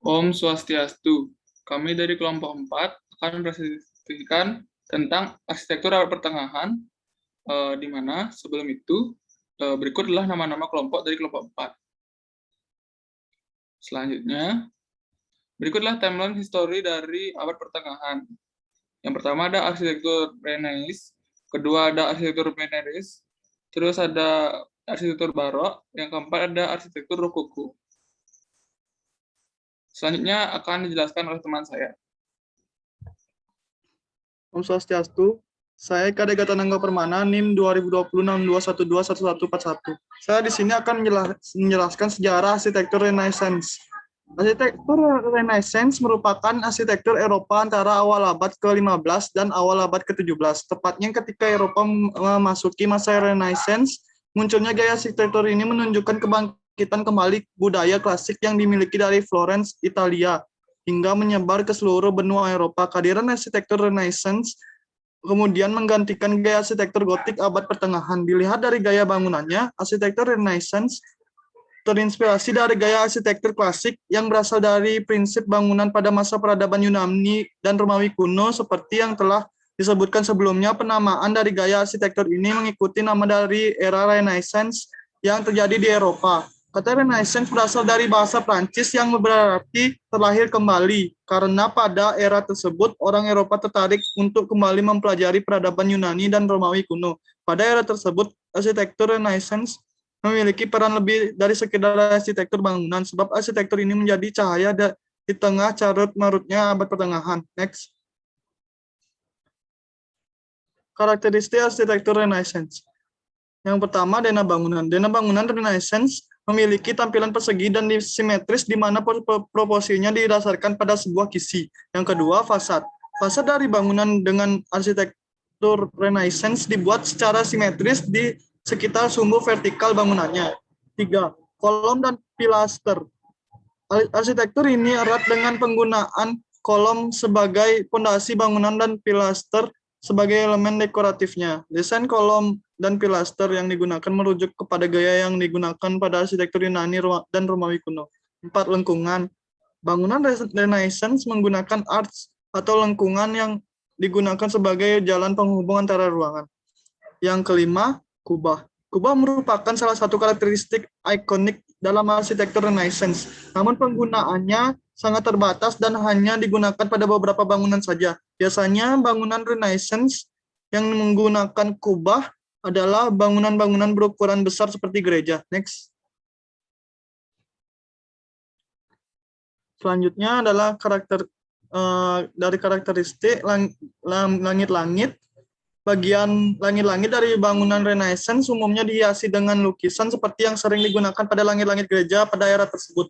Om Swastiastu. Kami dari kelompok 4 akan mempresentasikan tentang arsitektur abad pertengahan, di mana sebelum itu berikut adalah nama-nama kelompok dari kelompok 4. Selanjutnya, berikutlah timeline histori dari abad pertengahan. Yang pertama ada arsitektur Renaissance, kedua ada arsitektur Modernis, terus ada arsitektur Barok, yang keempat ada arsitektur Rokoko. Selanjutnya akan dijelaskan oleh teman saya. Om Swastiastu. Saya Kade Gatanangga Permana, NIM 202062121141. Saya di sini akan menjelaskan sejarah arsitektur Renaissance. Arsitektur Renaissance merupakan arsitektur Eropa antara awal abad ke-15 dan awal abad ke-17. Tepatnya ketika Eropa memasuki masa Renaissance, munculnya gaya arsitektur ini menunjukkan kebangkitan kembali budaya klasik yang dimiliki dari Florence, Italia, hingga menyebar ke seluruh benua Eropa. Kehadiran arsitektur Renaissance kemudian menggantikan gaya arsitektur gotik abad pertengahan. Dilihat dari gaya bangunannya, arsitektur Renaissance terinspirasi dari gaya arsitektur klasik yang berasal dari prinsip bangunan pada masa peradaban Yunani dan Romawi kuno. Seperti yang telah disebutkan sebelumnya, penamaan dari gaya arsitektur ini mengikuti nama dari era Renaissance yang terjadi di Eropa. Kata Renaissance berasal dari bahasa Prancis yang berarti terlahir kembali, karena pada era tersebut orang Eropa tertarik untuk kembali mempelajari peradaban Yunani dan Romawi kuno. Pada era tersebut, arsitektur Renaissance memiliki peran lebih dari sekedar arsitektur bangunan, sebab arsitektur ini menjadi cahaya di tengah carut-marutnya abad pertengahan. Next. Karakteristik arsitektur Renaissance. Yang pertama, dena bangunan. Dena bangunan Renaissance memiliki tampilan persegi dan simetris di mana proporsinya didasarkan pada sebuah kisi. Yang kedua, fasad. Fasad dari bangunan dengan arsitektur Renaissance dibuat secara simetris di sekitar sumbu vertikal bangunannya. 3. Kolom dan pilaster. Arsitektur ini erat dengan penggunaan kolom sebagai pondasi bangunan dan pilaster sebagai elemen dekoratifnya. Desain kolom dan pilaster yang digunakan merujuk kepada gaya yang digunakan pada arsitektur Yunani dan Romawi kuno. 4. Lengkungan. Bangunan Renaissance menggunakan arch atau lengkungan yang digunakan sebagai jalan penghubung antara ruangan. Yang kelima, kubah. Kubah merupakan salah satu karakteristik ikonik dalam arsitektur Renaissance. Namun penggunaannya sangat terbatas dan hanya digunakan pada beberapa bangunan saja. Biasanya bangunan Renaissance yang menggunakan kubah adalah bangunan-bangunan berukuran besar seperti gereja. Next. Selanjutnya adalah dari karakteristik langit-langit. Bagian langit-langit dari bangunan Renaissance umumnya dihiasi dengan lukisan seperti yang sering digunakan pada langit-langit gereja pada era tersebut.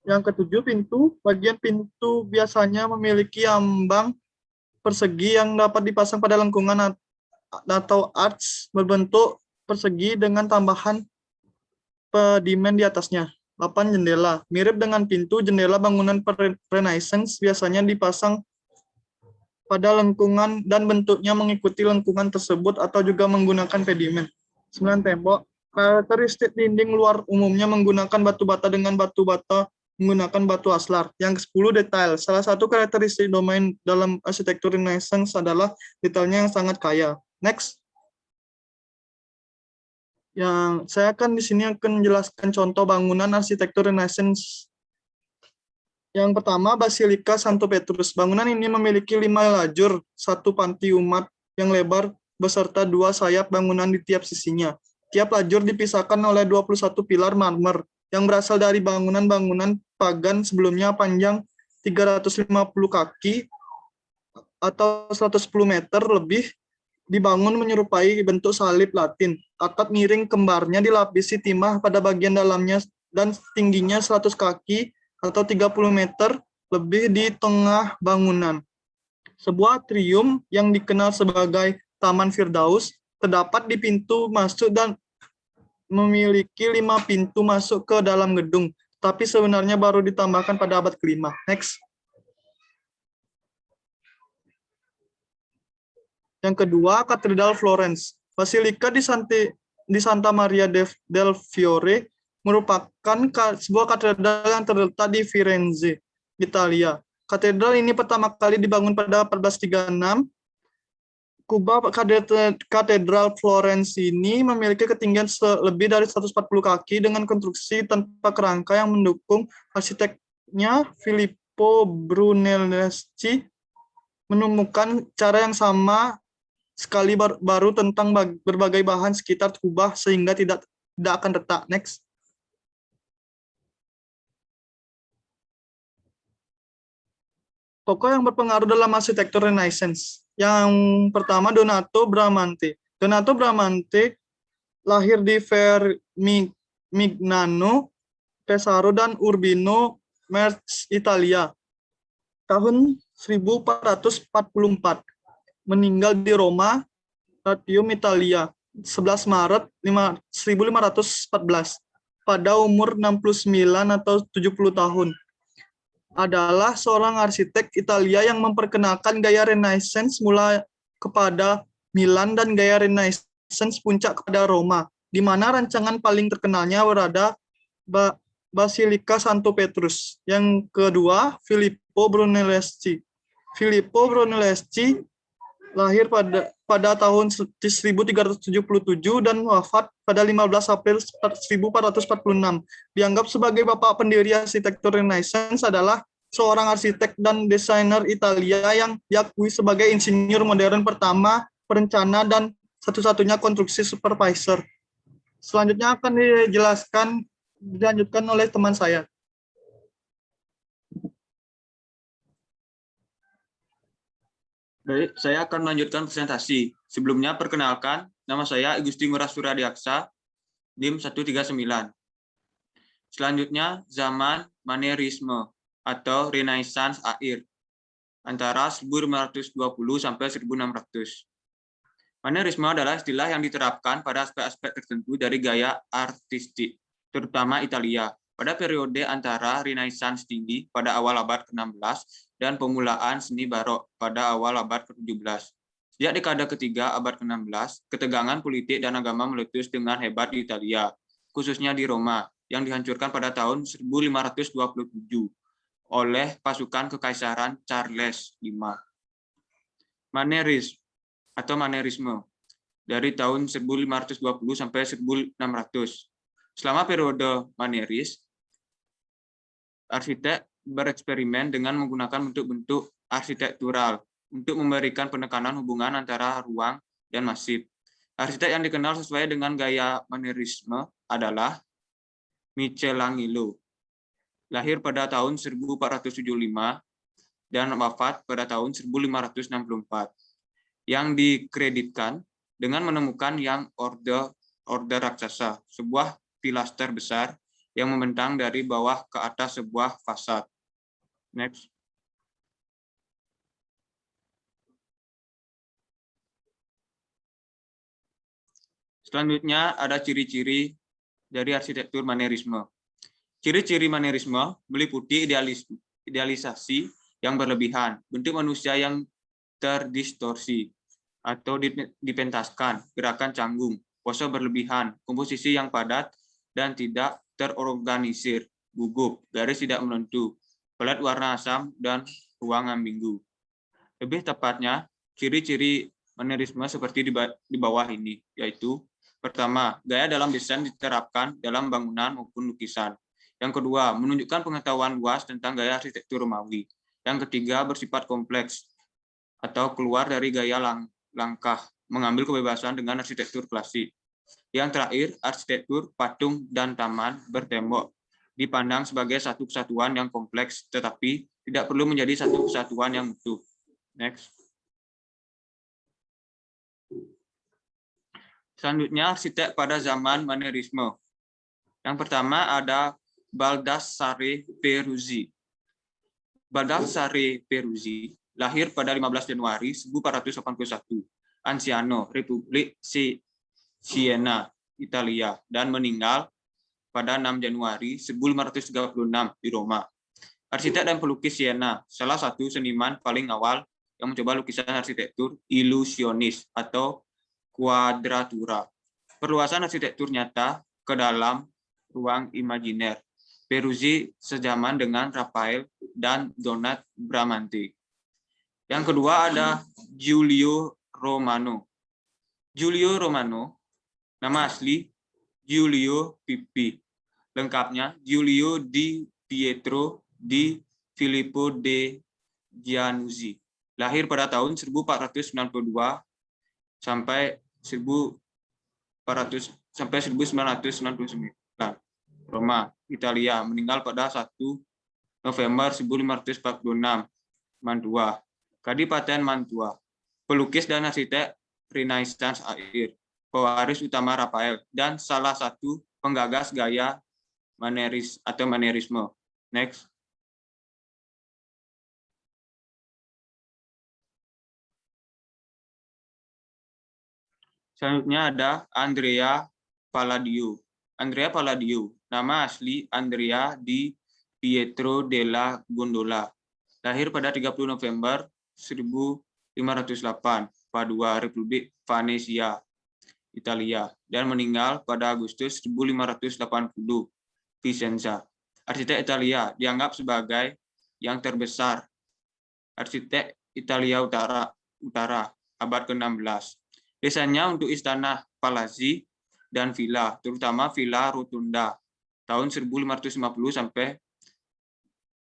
Yang ketujuh, pintu. Bagian pintu biasanya memiliki ambang persegi yang dapat dipasang pada lengkungan atau arch berbentuk persegi dengan tambahan pedimen di atasnya. 8. Jendela. Mirip dengan pintu, jendela bangunan Renaissance biasanya dipasang pada lengkungan dan bentuknya mengikuti lengkungan tersebut atau juga menggunakan pedimen. 9. Tembok. Karakteristik dinding luar umumnya menggunakan batu bata dengan batu bata menggunakan batu aslar. Yang ke-10, detail. Salah satu karakteristik domain dalam arsitektur Renaissance adalah detailnya yang sangat kaya. Next. Yang saya akan di sini akan menjelaskan contoh bangunan arsitektur Renaissance. Yang pertama, Basilika Santo Petrus. Bangunan ini memiliki 5 lajur, 1 panti umat yang lebar beserta 2 sayap bangunan di tiap sisinya. Tiap lajur dipisahkan oleh 21 pilar marmer yang berasal dari bangunan-bangunan pagan sebelumnya panjang 350 kaki atau 110 meter lebih, dibangun menyerupai bentuk salib Latin. Atap miring kembarnya dilapisi timah pada bagian dalamnya dan tingginya 100 kaki atau 30 meter lebih di tengah bangunan. Sebuah atrium yang dikenal sebagai Taman Firdaus terdapat di pintu masuk dan memiliki 5 pintu masuk ke dalam gedung, tapi sebenarnya baru ditambahkan pada abad ke-5. Next. Yang kedua, Katedral Florence. Basilika di Santa Maria del Fiore merupakan sebuah katedral yang terletak di Firenze. Italia. Katedral ini pertama kali dibangun pada 1436. Katedral Florence ini memiliki ketinggian lebih dari 140 kaki dengan konstruksi tanpa kerangka yang mendukung. Arsiteknya Filippo Brunelleschi menemukan cara yang sama sekali baru tentang berbagai bahan sekitar kubah sehingga tidak akan retak. Next. Tokoh yang berpengaruh dalam arsitektur Renaissance. Yang pertama Donato Bramante. Donato Bramante lahir di Mignano, Pesaro dan Urbino, Merz, Italia. Tahun 1444. Meninggal di Roma, Latium, Italia. 11 Maret 1514. Pada umur 69 atau 70 tahun. Adalah seorang arsitek Italia yang memperkenalkan gaya Renaissance mulai kepada Milan dan gaya Renaissance puncak kepada Roma, di mana rancangan paling terkenalnya berada Basilika Santo Petrus. Yang kedua, Filippo Brunelleschi. Filippo Brunelleschi lahir pada tahun 1377 dan wafat pada 15 April 1446. Dianggap sebagai bapak pendiri arsitektur Renaissance, adalah seorang arsitek dan desainer Italia yang diakui sebagai insinyur modern pertama, perencana, dan satu-satunya konstruksi supervisor. Selanjutnya akan dilanjutkan oleh teman saya. Baik, saya akan melanjutkan presentasi. Sebelumnya, perkenalkan, nama saya Igusti Ngurah Suradiaksa, NIM 139. Selanjutnya, zaman Manierisme atau Renaissance akhir, antara 1520 sampai 1600. Manierisme adalah istilah yang diterapkan pada aspek-aspek tertentu dari gaya artistik, terutama Italia, pada periode antara Renaissance tinggi pada awal abad ke-16 dan pemulaan seni barok pada awal abad ke-17. Sejak dekade ketiga abad ke-16, ketegangan politik dan agama meletus dengan hebat di Italia, khususnya di Roma, yang dihancurkan pada tahun 1527 oleh pasukan Kekaisaran Charles V. Manierisme atau Manierisme dari tahun 1520 sampai 1600. Selama periode Manieris, arsitek bereksperimen dengan menggunakan bentuk-bentuk arsitektural untuk memberikan penekanan hubungan antara ruang dan masif. Arsitek yang dikenal sesuai dengan gaya Manierisme adalah Michelangelo. Lahir pada tahun 1475 dan wafat pada tahun 1564. Yang dikreditkan dengan menemukan yang Orde Raksasa, sebuah pilaster besar yang membentang dari bawah ke atas sebuah fasad. Next. Selanjutnya ada ciri-ciri dari arsitektur Manierisme. Ciri-ciri Manierisme meliputi idealisasi yang berlebihan, bentuk manusia yang terdistorsi atau dipentaskan, gerakan canggung, pose berlebihan, komposisi yang padat dan tidak terorganisir, gugup, garis tidak menentu, pelat warna asam, dan ruang ambigu. Lebih tepatnya, ciri-ciri Manierisme seperti di bawah ini, yaitu pertama, gaya dalam desain diterapkan dalam bangunan maupun lukisan. Yang kedua, menunjukkan pengetahuan luas tentang gaya arsitektur Romawi. Yang ketiga, bersifat kompleks atau keluar dari gaya langkah, mengambil kebebasan dengan arsitektur klasik. Yang terakhir, arsitektur patung dan taman bertembok dipandang sebagai satu kesatuan yang kompleks, tetapi tidak perlu menjadi satu kesatuan yang utuh. Next. Selanjutnya, arsitek pada zaman Manierisme. Yang pertama ada Baldassare Peruzzi. Baldassare Peruzzi lahir pada 15 Januari 1481, Anciano, Republik Siena, Italia, dan meninggal pada 6 Januari 1536 di Roma. Arsitek dan pelukis Siena, salah satu seniman paling awal yang mencoba lukisan arsitektur ilusionis atau quadratura. Perluasan arsitektur nyata ke dalam ruang imajiner. Peruzzi sezaman dengan Rafael dan Donat Bramante. Yang kedua ada Giulio Romano. Giulio Romano, nama asli Giulio Pippi. Lengkapnya Giulio di Pietro di Filippo de Giannuzzi. Lahir pada tahun 1492 sampai 1999. Roma, Italia. Meninggal pada 1 November 1546. Mantua. Kadipaten Mantua. Pelukis dan arsitek Renaissance akhir. Pewaris utama Rafael dan salah satu penggagas gaya manierisme. Next. Selanjutnya ada Andrea Palladio. Andrea Palladio, nama asli Andrea di Pietro della Gondola. Lahir pada 30 November 1508, Padua, Republik Venesia, Italia, dan meninggal pada Agustus 1580, Vicenza. Arsitek Italia dianggap sebagai yang terbesar arsitek Italia Utara abad ke-16. Desainnya untuk istana palazzi dan villa, terutama Villa Rotunda tahun 1550 sampai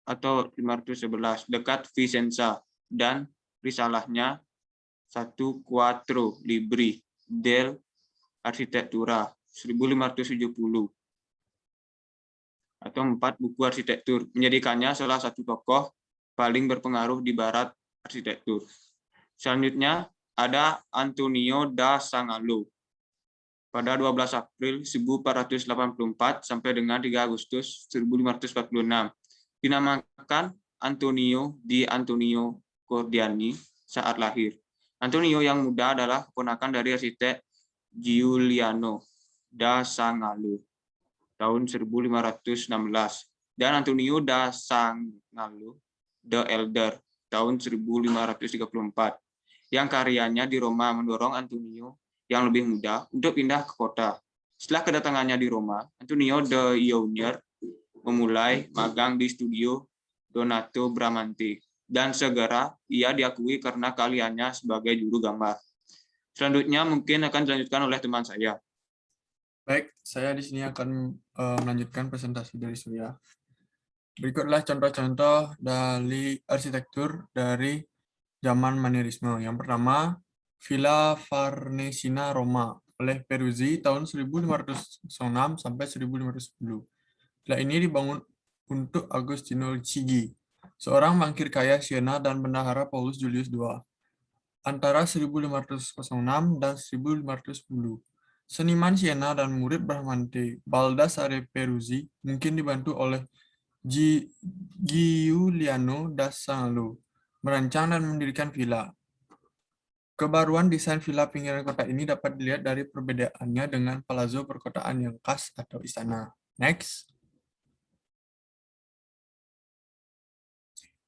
atau 511 dekat Vicenza, dan risalahnya 1 Quattro Libri del Architettura 1570 atau 4 buku arsitektur, menjadikannya salah satu tokoh paling berpengaruh di barat arsitektur. Selanjutnya ada Antonio da Sangallo. Pada 12 April 1484 sampai dengan 3 Agustus 1546. Dinamakan Antonio di Antonio Cordiani saat lahir. Antonio yang muda adalah keponakan dari arsitek Giuliano da Sangallo tahun 1516 dan Antonio da Sangallo the Elder tahun 1534. Yang karyanya di Roma mendorong Antonio yang lebih muda untuk pindah ke kota. Setelah kedatangannya di Roma, Antonio the Younger memulai magang di studio Donato Bramante, dan segera ia diakui karena keahliannya sebagai juru gambar. Selanjutnya mungkin akan dilanjutkan oleh teman saya. Baik, saya di sini akan melanjutkan presentasi dari saya. Berikutlah contoh-contoh dari arsitektur dari zaman manierisme. Yang pertama, Villa Farnesina Roma oleh Peruzzi tahun 1506 sampai 1510. Villa ini dibangun untuk Agostino Chigi, seorang bankir kaya Siena dan bendahara Paulus Julius II, antara 1506 dan 1510. Seniman Siena dan murid Bramante, Baldassare Peruzzi, mungkin dibantu oleh Giuliano da Sangallo, merancang dan mendirikan villa. Kebaruan desain villa pinggiran kota ini dapat dilihat dari perbedaannya dengan palazzo perkotaan yang khas atau istana. Next.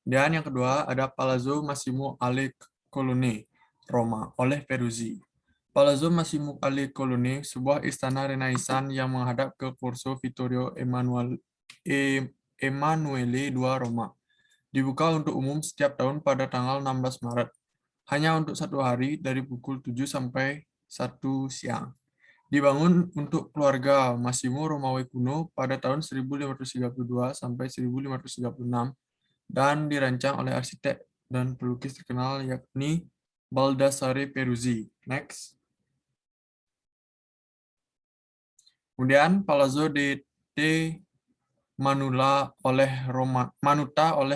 Dan yang kedua ada Palazzo Massimo alle Colonne, Roma, oleh Peruzzi. Palazzo Massimo alle Colonne, sebuah istana Renaissance yang menghadap ke Corso Vittorio Emanuele II, Roma. Dibuka untuk umum setiap tahun pada tanggal 16 Maret. Hanya untuk 1 hari dari pukul 7 sampai 1 siang. Dibangun untuk keluarga Massimo Romawi kuno pada tahun 1532 sampai 1536 dan dirancang oleh arsitek dan pelukis terkenal yakni Baldassare Peruzzi. Next. Kemudian Palazzo de Manuta oleh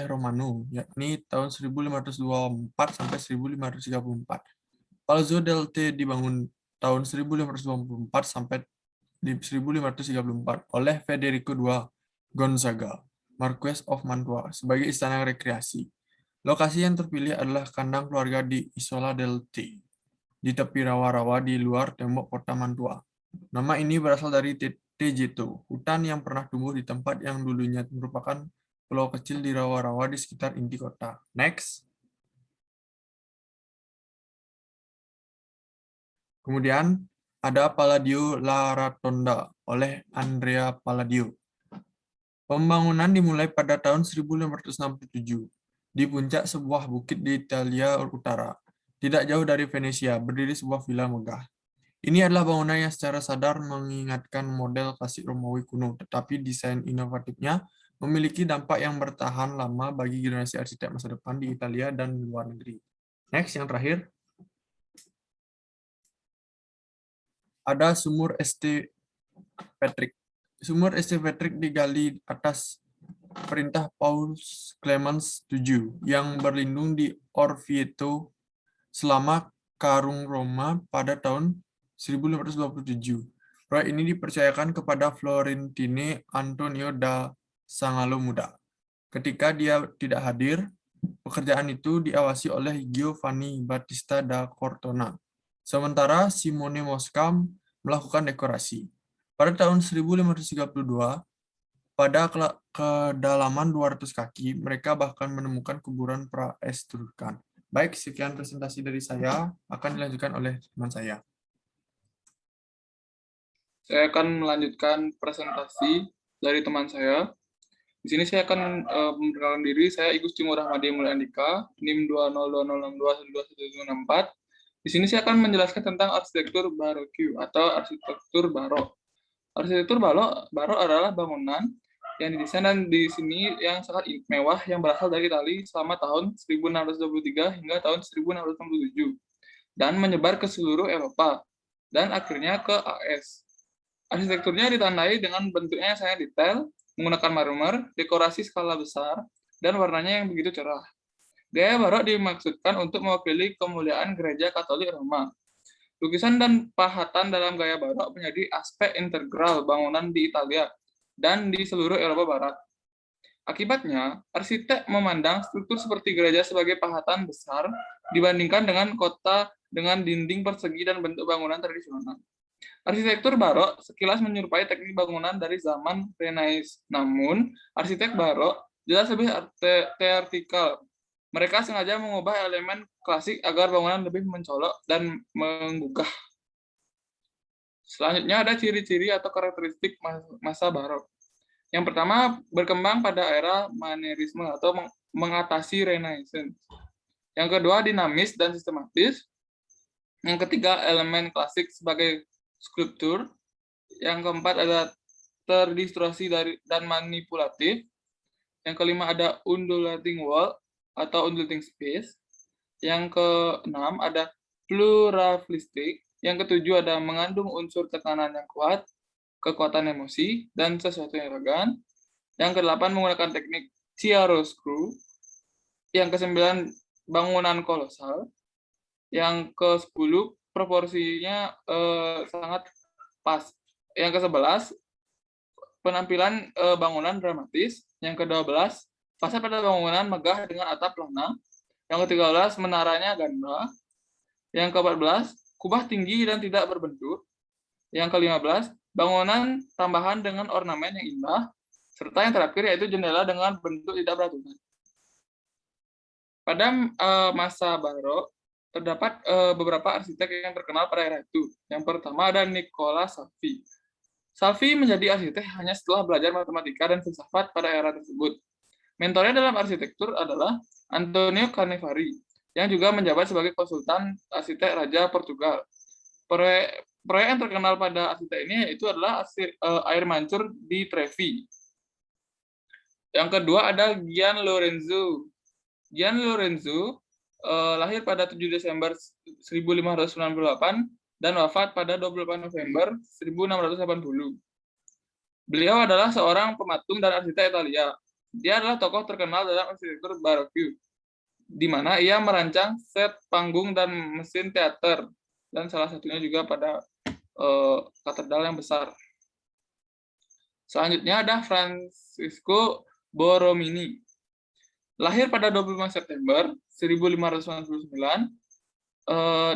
Romano, yakni tahun 1524 sampai 1534. Palazzo del Te dibangun tahun 1524 sampai 1534 oleh Federico II Gonzaga, Marquess of Mantua, sebagai istana rekreasi. Lokasi yang terpilih adalah kandang keluarga di Isola del Te, di tepi rawa-rawa di luar tembok kota Mantua. Nama ini berasal dari Tejeto, hutan yang pernah tumbuh di tempat yang dulunya merupakan pulau kecil di rawa-rawa di sekitar inti kota. Next. Kemudian ada Palladio La Rotonda oleh Andrea Palladio. Pembangunan dimulai pada tahun 1567 di puncak sebuah bukit di Italia Utara, tidak jauh dari Venesia, berdiri sebuah villa megah. Ini adalah bangunan yang secara sadar mengingatkan model klasik Romawi kuno, tetapi desain inovatifnya memiliki dampak yang bertahan lama bagi generasi arsitek masa depan di Italia dan luar negeri. Next, yang terakhir. Ada sumur St. Patrick. Sumur St. Patrick digali atas perintah Paus Clemens VII yang berlindung di Orvieto selama Karung Roma pada tahun 1527. Proyek ini dipercayakan kepada Florentine Antonio da Sangalo Muda. Ketika dia tidak hadir, pekerjaan itu diawasi oleh Giovanni Battista da Cortona. Sementara Simone Mosca melakukan dekorasi. Pada tahun 1532, pada kedalaman 200 kaki, mereka bahkan menemukan kuburan praestrukan. Baik, sekian presentasi dari saya, akan dilanjutkan oleh teman saya. Saya akan melanjutkan presentasi dari teman saya. Di sini saya akan memperkenalkan diri. Saya Igus Timur Rahmadi Mulyandika, NIM 20060621164. Di sini saya akan menjelaskan tentang arsitektur baroque atau arsitektur barok. Arsitektur barok adalah bangunan yang didesain dan di sini yang sangat mewah yang berasal dari Italia selama tahun 1623 hingga tahun 1667 dan menyebar ke seluruh Eropa dan akhirnya ke AS. Arsitekturnya ditandai dengan bentuknya yang sangat detail, menggunakan marmer, dekorasi skala besar, dan warnanya yang begitu cerah. Gaya barok dimaksudkan untuk mewakili kemuliaan gereja Katolik Roma. Lukisan dan pahatan dalam gaya barok menjadi aspek integral bangunan di Italia dan di seluruh Eropa Barat. Akibatnya, arsitek memandang struktur seperti gereja sebagai pahatan besar dibandingkan dengan kota dengan dinding persegi dan bentuk bangunan tradisional. Arsitektur barok sekilas menyerupai teknik bangunan dari zaman Renaissance. Namun, arsitek barok jelas lebih teatrikal. Mereka sengaja mengubah elemen klasik agar bangunan lebih mencolok dan menggugah. Selanjutnya ada ciri-ciri atau karakteristik masa barok. Yang pertama, berkembang pada era manierisme atau mengatasi Renaissance. Yang kedua, dinamis dan sistematis. Yang ketiga, elemen klasik sebagai skulptur. Yang keempat ada terdistorsi dan manipulatif. Yang kelima ada undulating wall atau undulating space. Yang keenam ada pluralistik. Yang ketujuh ada mengandung unsur tekanan yang kuat, kekuatan emosi, dan sesuatu yang elegan. Yang kedelapan menggunakan teknik chiaroscuro. Yang kesembilan bangunan kolosal. Yang ke-10 proporsinya sangat pas. Yang ke-11 penampilan bangunan dramatis. Yang ke-12 fasad pada bangunan megah dengan atap lana. Yang ke-13 menaranya ganda. Yang ke-14 kubah tinggi dan tidak berbentuk. Yang ke-15 bangunan tambahan dengan ornamen yang indah. Serta yang terakhir yaitu jendela dengan bentuk tidak beraturan. Pada masa barok terdapat beberapa arsitek yang terkenal pada era itu. Yang pertama ada Nicola Salvi. Salvi menjadi arsitek hanya setelah belajar matematika dan filsafat pada era tersebut. Mentornya dalam arsitektur adalah Antonio Canevari, yang juga menjabat sebagai konsultan arsitek Raja Portugal. Proyek yang terkenal pada arsitek ini yaitu adalah air mancur di Trevi. Yang kedua ada Gian Lorenzo. Gian Lorenzo lahir pada 7 Desember 1598 dan wafat pada 28 November 1680. Beliau adalah seorang pematung dan arsitek Italia. Dia adalah tokoh terkenal dalam arsitektur barokue, di mana ia merancang set panggung dan mesin teater, dan salah satunya juga pada katedral yang besar. Selanjutnya ada Francesco Borromini. Lahir pada 25 September 1599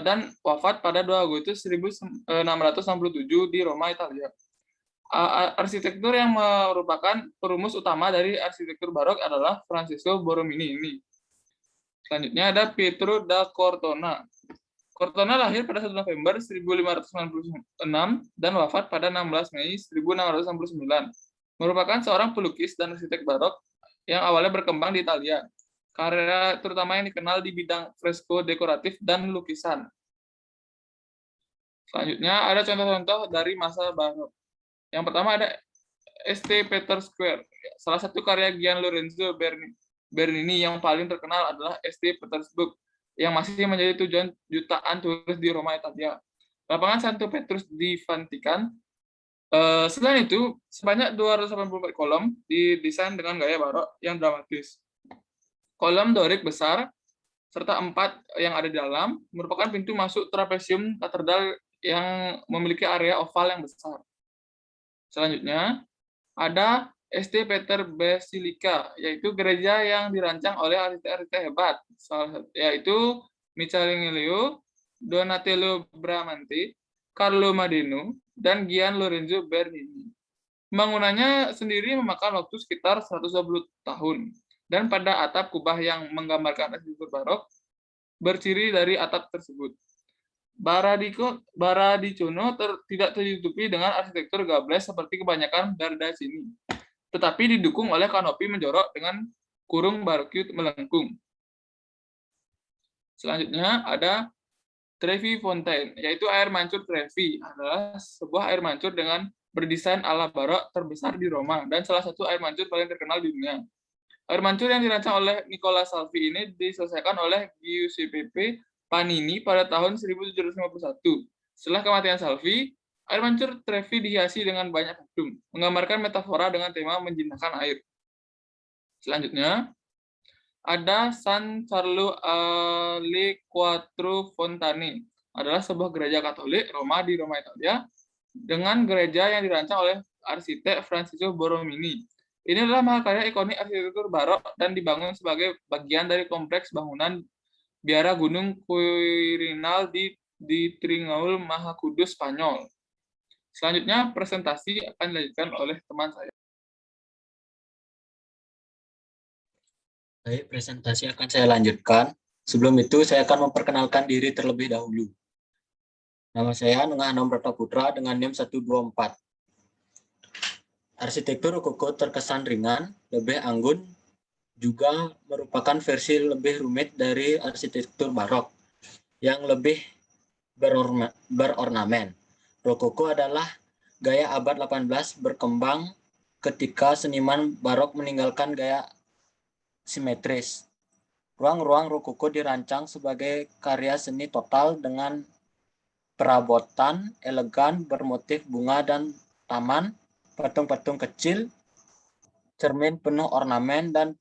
dan wafat pada 2 Agustus 1667 di Roma, Italia. Arsitektur yang merupakan perumus utama dari arsitektur barok adalah Francesco Borromini ini. Selanjutnya ada Pietro da Cortona. Cortona lahir pada 1 November 1596 dan wafat pada 16 Mei 1669. merupakan seorang pelukis dan arsitek barok yang awalnya berkembang di Italia. Karya terutama yang dikenal di bidang fresko dekoratif dan lukisan. Selanjutnya ada contoh-contoh dari masa barok. Yang pertama ada St. Peter Square. Salah satu karya Gian Lorenzo Bernini yang paling terkenal adalah St. Petersburg, yang masih menjadi tujuan jutaan turis di Roma, Italia. Lapangan Santo Petrus di Vatikan. Selain itu, sebanyak 284 kolom didesain dengan gaya barok yang dramatis. Kolom Dorik besar, serta 4 yang ada di dalam, merupakan pintu masuk trapesium katedral yang memiliki area oval yang besar. Selanjutnya, ada St. Peter Basilica, yaitu gereja yang dirancang oleh arsitek-arsitek hebat, yaitu Michelangelo, Donatello Bramante, Carlo Maddeno, dan Gian Lorenzo Bernini. Pembangunannya sendiri memakan waktu sekitar 120 tahun, dan pada atap kubah yang menggambarkan arsitektur barok, berciri dari atap tersebut. Baradicono tidak tertutupi dengan arsitektur gables seperti kebanyakan Bardacini, tetapi didukung oleh kanopi menjorok dengan kurung barokut melengkung. Selanjutnya ada Trevi Fountain, yaitu air mancur Trevi, adalah sebuah air mancur dengan berdesain ala barok terbesar di Roma dan salah satu air mancur paling terkenal di dunia. Air mancur yang dirancang oleh Nicola Salvi ini diselesaikan oleh Giuseppe Panini pada tahun 1751. Setelah kematian Salvi, air mancur Trevi dihiasi dengan banyak kadung, menggambarkan metafora dengan tema menjinakkan air. Selanjutnya, ada San Carlo alle Quattro Fontane, adalah sebuah gereja Katolik Roma di Roma, Italia, dengan gereja yang dirancang oleh arsitek Francesco Borromini. Ini adalah mahakarya ikonik arsitektur barok dan dibangun sebagai bagian dari kompleks bangunan biara Gunung Quirinal di Tringaul, Maha Kudus, Spanyol. Selanjutnya, presentasi akan dilanjutkan oleh teman saya. Baik, presentasi akan saya lanjutkan. Sebelum itu, saya akan memperkenalkan diri terlebih dahulu. Nama saya Nengah Anom Prataputra dengan NIM 124. Arsitektur rokoko terkesan ringan, lebih anggun, juga merupakan versi lebih rumit dari arsitektur barok yang lebih berornamen. Rokoko adalah gaya abad 18 berkembang ketika seniman barok meninggalkan gaya simetris. Ruang-ruang rokoko dirancang sebagai karya seni total dengan perabotan elegan bermotif bunga dan taman, patung-patung kecil, cermin penuh ornamen, dan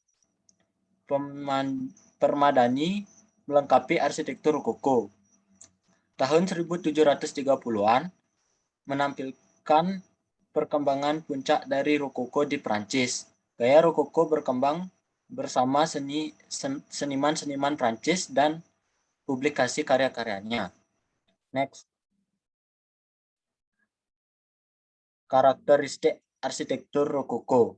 permadani melengkapi arsitektur rokoko. Tahun 1730-an menampilkan perkembangan puncak dari rokoko di Prancis. Gaya rokoko berkembang bersama seniman-seniman Prancis dan publikasi karya-karyanya. Next. Karakteristik arsitektur rokoko.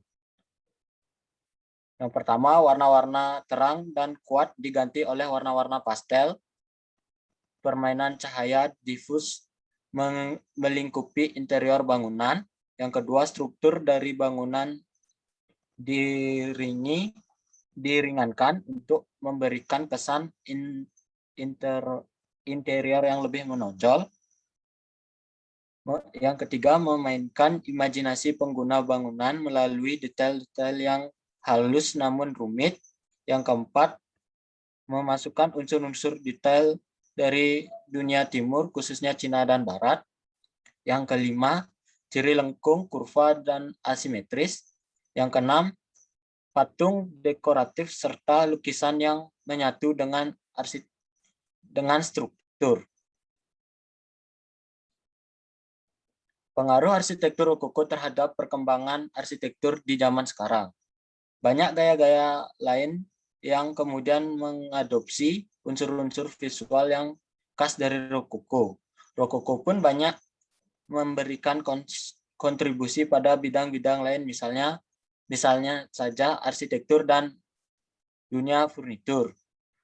Yang pertama, warna-warna terang dan kuat diganti oleh warna-warna pastel. Permainan cahaya difus melingkupi interior bangunan. Yang kedua, struktur dari bangunan diringankan untuk memberikan kesan interior yang lebih menonjol. Yang ketiga, memainkan imajinasi pengguna bangunan melalui detail-detail yang halus namun rumit. Yang keempat, memasukkan unsur-unsur detail dari dunia timur, khususnya Cina dan Barat. Yang kelima, ciri lengkung, kurva, dan asimetris. Yang keenam, patung dekoratif serta lukisan yang menyatu dengan struktur. Pengaruh arsitektur rokoko terhadap perkembangan arsitektur di zaman sekarang. Banyak gaya-gaya lain yang kemudian mengadopsi unsur-unsur visual yang khas dari rokoko. Rokoko pun banyak memberikan kontribusi pada bidang-bidang lain, misalnya saja arsitektur dan dunia furnitur.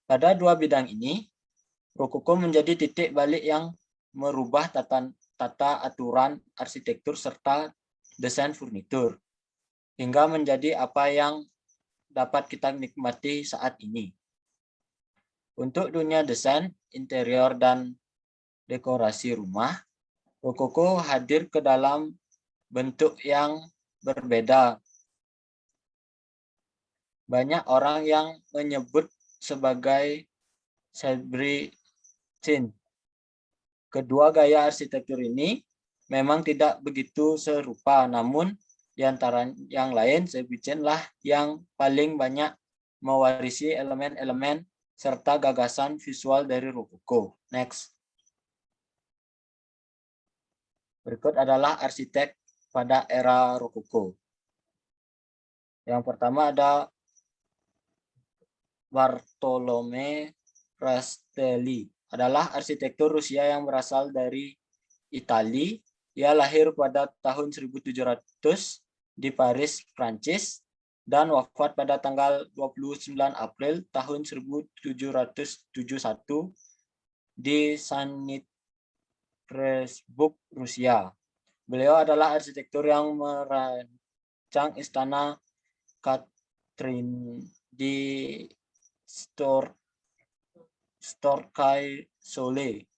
Pada dua bidang ini, rokoko menjadi titik balik yang merubah tata aturan arsitektur serta desain furnitur. hingga menjadi apa yang dapat kita nikmati saat ini. Untuk dunia desain, interior, dan dekorasi rumah, Rokoko hadir ke dalam bentuk yang berbeda. Banyak orang yang menyebut sebagai Chin. Kedua gaya arsitektur ini memang tidak begitu serupa, namun di antara yang lain, Chin lah yang paling banyak mewarisi elemen-elemen serta gagasan visual dari Rokoko. Next. Berikut adalah arsitek pada era Rokoko. Yang pertama ada Bartolome Rastelli, adalah arsitektur Rusia yang berasal dari Italia. Ia lahir pada tahun 1700 di Paris, Prancis, dan wafat pada tanggal 29 April tahun 1771 di Sankt Petersburg, Rusia. Beliau adalah arsitektur yang merancang istana Catherine di Storkai Sole.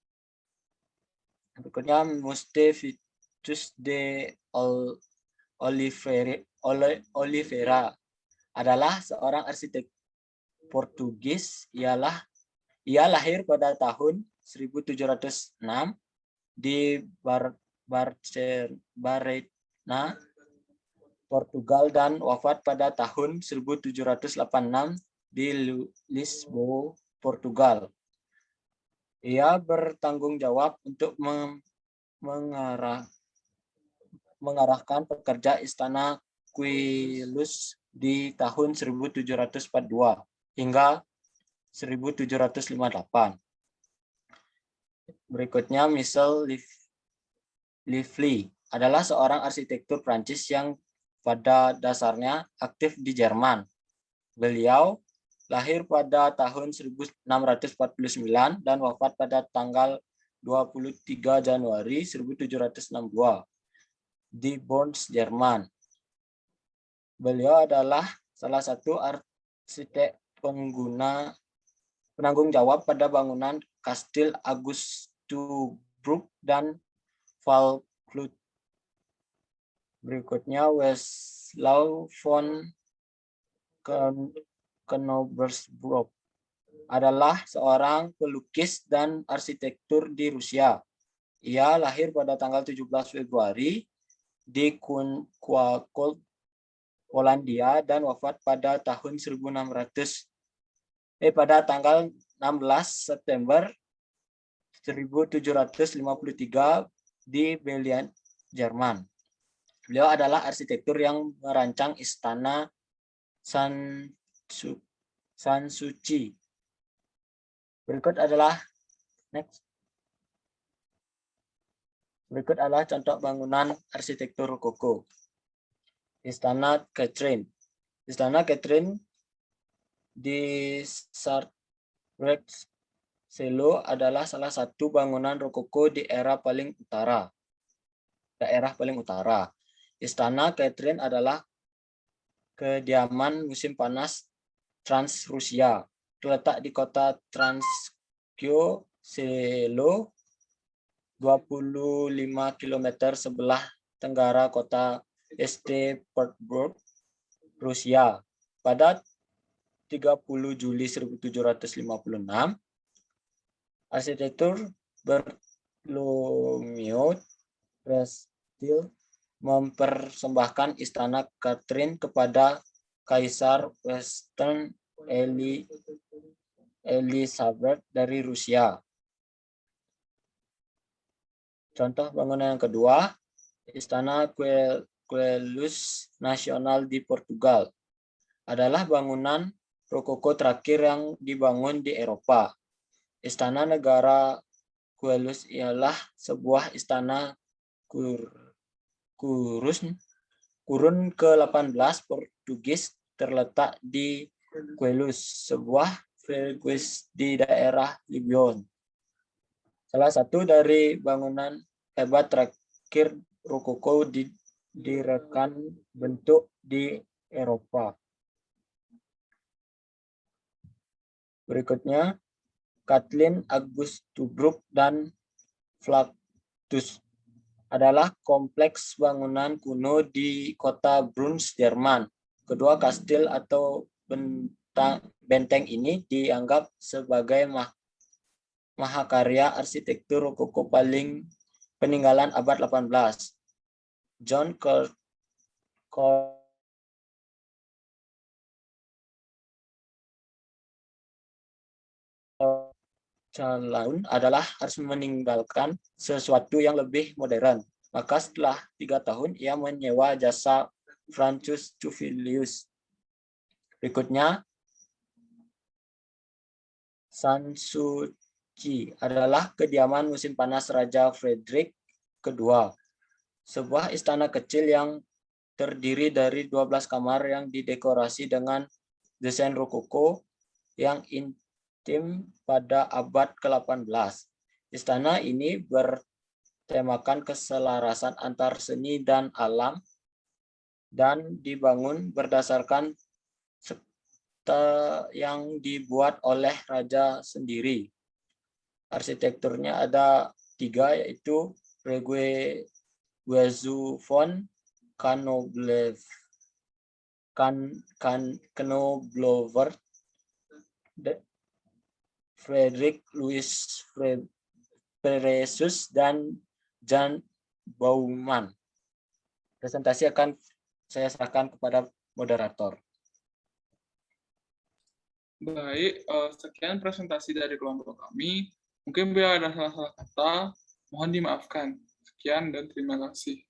Berikutnya Vitus de Oliveira adalah seorang arsitek Portugis. Ia lahir pada tahun 1706 di Barcelona, Portugal, dan wafat pada tahun 1786 di Lisboa, Portugal. Ia bertanggung jawab untuk mengarahkan pekerja istana Quilus di tahun 1742 hingga 1758. Berikutnya Michel Lively adalah seorang arsitektur Prancis yang pada dasarnya aktif di Jerman. Beliau lahir pada tahun 1649 dan wafat pada tanggal 23 Januari 1762 di Bonn, Jerman. Beliau adalah salah satu arsitek penanggung jawab pada bangunan Kastil Augustenburg dan Vaucluse. Berikutnya Weslau von Knobelsdorff adalah seorang pelukis dan arsitektur di Rusia. Ia lahir pada tanggal 17 Februari di Krakow, Polandia, dan wafat pada tahun pada tanggal 16 September 1753 di Berlin, Jerman. Beliau adalah arsitektur yang merancang istana Sanssouci. Berikut adalah contoh bangunan arsitektur Rokoko. Istana Catherine. Istana Catherine di Sartrex Selo adalah salah satu bangunan Rokoko di daerah paling utara. Istana Catherine adalah kediaman musim panas Trans-Rusia. Terletak di kota Transkio Selo, 25 km sebelah tenggara kota St. Petersburg, Rusia. Pada 30 Juli 1756, arsitektur Bartholomew Rastil mempersembahkan istana Catherine kepada Kaisar Western Elizabeth dari Rusia. Contoh bangunan yang kedua, Istana Queluz Nasional di Portugal, adalah bangunan Rokoko terakhir yang dibangun di Eropa. Istana Negara Queluz ialah sebuah istana kurun ke-18 Portugis terletak di Queluz, sebuah vilayah di daerah Lisbon. Salah satu dari bangunan hebat terakhir Rokoko direkan bentuk di Eropa. Berikutnya, Kathleen Augustubruck dan Flatus adalah kompleks bangunan kuno di kota Bruns, Jerman. Kedua kastil atau benteng ini dianggap sebagai mahakarya arsitektur rokoko paling peninggalan abad 18. John Calhoun adalah harus meninggalkan sesuatu yang lebih modern. Maka setelah 3 tahun ia menyewa jasa Francis Cuvelius. Berikutnya, Sanssouci adalah kediaman musim panas Raja Frederick II. Sebuah istana kecil yang terdiri dari 12 kamar yang didekorasi dengan desain rokoko yang intim pada abad ke-18. Istana ini bertemakan keselarasan antar seni dan alam dan dibangun berdasarkan yang dibuat oleh raja sendiri. Arsitekturnya ada 3, yaitu Reguezu von Knoblower, Frederick Louis Peresius, dan Jan Baumann. Presentasi akan saya serahkan kepada moderator. Baik, sekian presentasi dari kelompok kami. Mungkin bila ada salah-salah kata, mohon dimaafkan. Sekian dan terima kasih.